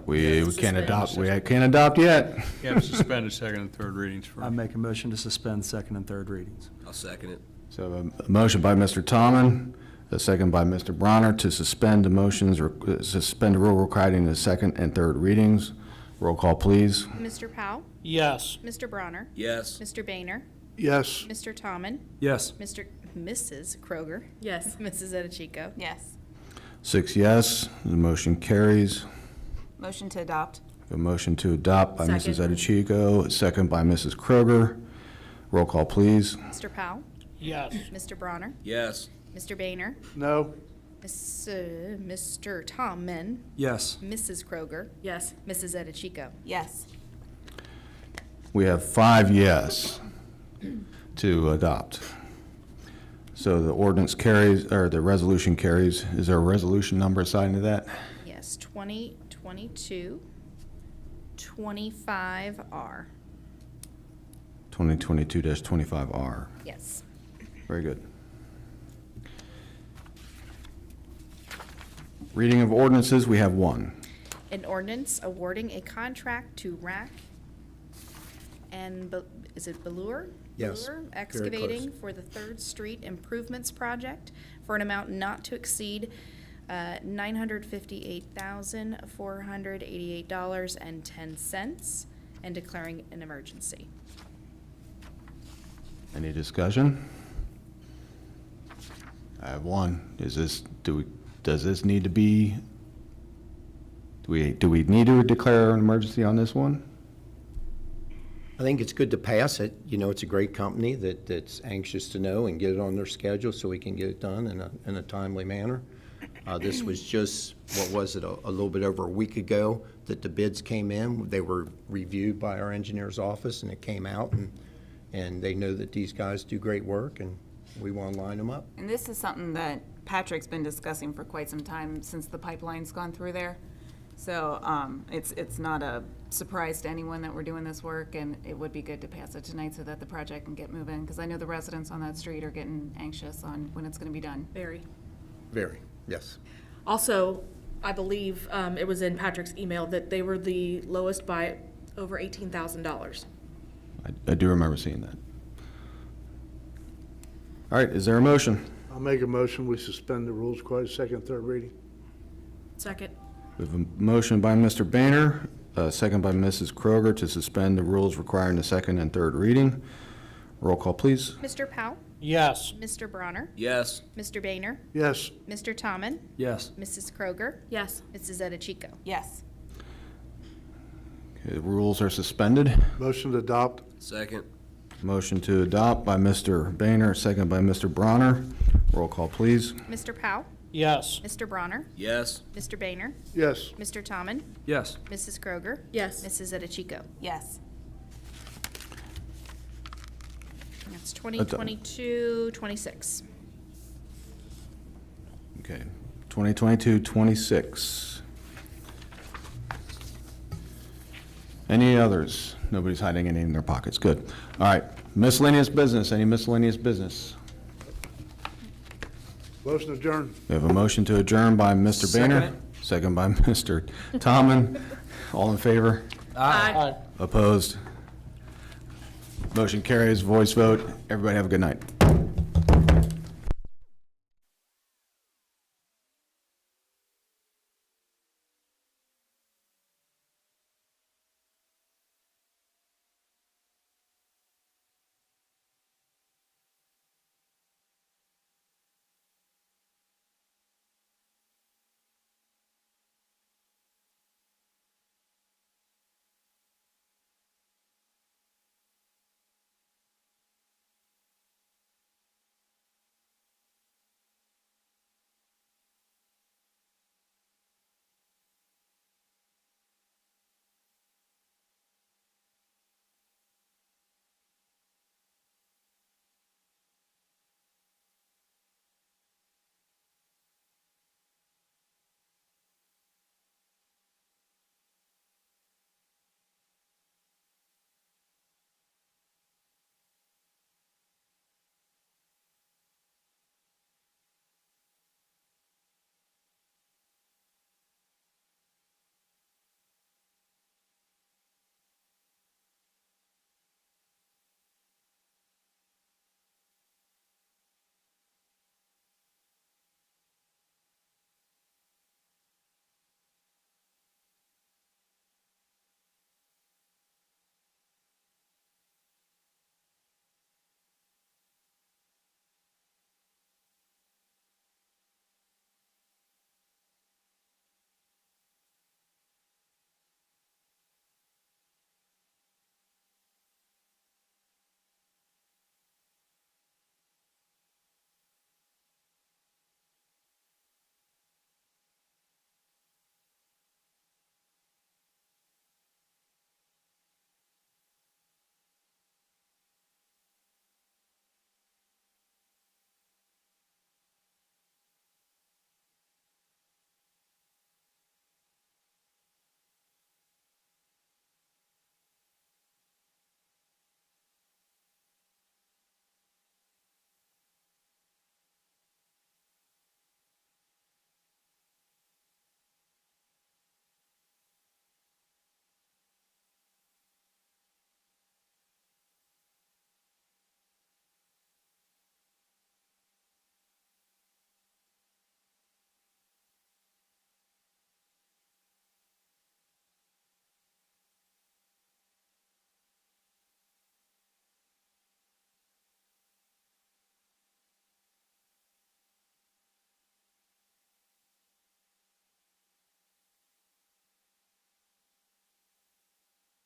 We can't adopt, we can't adopt yet. You have to suspend the second and third readings I first. make a motion to suspend second and third readings. I'll second it. So a motion by Mr. Tomlin, a second by Mr. Bronner to suspend the motions, or suspend the rule requiring the second and third readings. Roll call, please. Mr. Powell? Yes. Mr. Bronner? Yes. Mr. Boehner? Yes, Mr. Tomlin? Yes. Mrs. Kroger? Yes. Mrs. Edichico? Yes. 6 yes, the motion carries. Motion to adopt. A motion to adopt by Mrs. Second. Edichico, a second by Mrs. Kroger. Roll call, please. Mr. Powell? Yes. Mr. Bronner? Yes. Mr. Boehner? no, Mr. Tomlin? Yes. Mrs. Kroger? Yes. Mrs. Edichico? Yes. We have 5 yes to adopt. So the ordinance carries, or the resolution carries. Is there a resolution number assigned to that? Yes, 2022 25R. 2022-25R. Yes. Very good. Reading of ordinances, we have 1. An ordinance awarding a contract to RAC and, is it Ballure? Yes, Brewer very Excavating close. for the Third Street Improvements Project for an amount not to exceed $958,488.10 and declaring an emergency. Any discussion? I have one. Does this need to be, do we need to declare an emergency on this one? I think it's good to pass it. You know, it's a great company that's anxious to know and get it on their schedule so we can get it done in a timely manner. This was just, what was it, a little bit over a week ago that the bids came in. They were reviewed by our engineer's office, and it came out, and they know that these guys do great work, and we want to line them up. And this is something that Patrick's been discussing for quite some time since the pipeline's gone through there. So it's not a surprise to anyone that we're doing this work, and it would be good to pass it tonight so that the project can get moving, because I know the residents on that street are getting anxious on when it's going to be done. Very. Very, yes. Also, I believe it was in Patrick's email that they were the lowest by over $18,000. I do remember seeing that. All right, is there a motion? I'll make a motion, we suspend the rules, require second, third reading. Second. We have a motion by Mr. Boehner, a second by Mrs. Kroger to suspend the rules requiring the second and third reading. Roll call, please. Mr. Powell? Yes. Mr. Bronner? Yes. Mr. Boehner? Yes, Mr. Tommen? Yes. Mrs. Kroger? Yes. Mrs. Edichico? Yes. Okay, the rules are suspended. motion to adopt. Second. Motion to adopt by Mr. Boehner, second by Mr. Bronner. Roll call, please. Mr. Powell? Yes. Mr. Bronner? Yes. Mr. Boehner? Yes, Mr. Tommen? Yes. Mrs. Kroger? Yes. Mrs. Edichico? Yes. That's 2022-26. Okay, 2022-26. Any others? Nobody's hiding anything in their pockets. Good. All right, miscellaneous business. Any miscellaneous business? motion adjourned. We have a motion to adjourn by Mr. Boehner, Second second by Mr. Tommen. All in favor? Aye. Opposed? Motion carries, voice vote. Everybody have a good night.